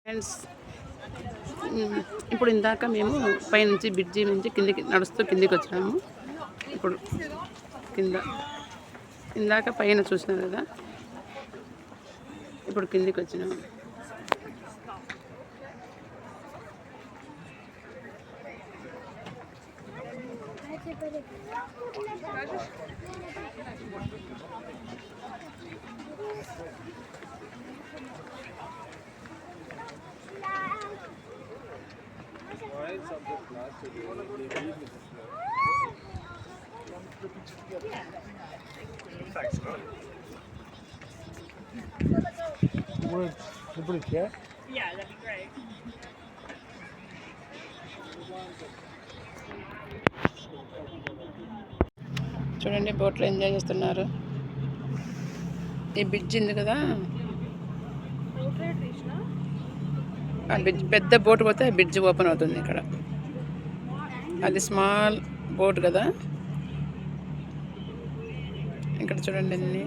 Friends, ఇప్పుడు ఇందాక మేము పైనుంచి బ్రిడ్జి నుంచి కిందికి నడుస్తూ కిందికి వచ్చినాము. ఇప్పుడు కింద ఇందాక పైన చూసినాం కదా, ఇప్పుడు కిందికి వచ్చినాము. Yeah, that'd be great. చూడండి, బోట్లో ఎంజాయ్ చేస్తున్నారు. ఈ బ్రిడ్జ్ ఉంది కదా, ఆ బ్రిడ్జ్ పెద్ద బోట్ పోతే బ్రిడ్జ్ ఓపెన్ అవుతుంది. ఇక్కడ అది స్మాల్ బోట్ కదా. ఇక్కడ చూడండి అన్ని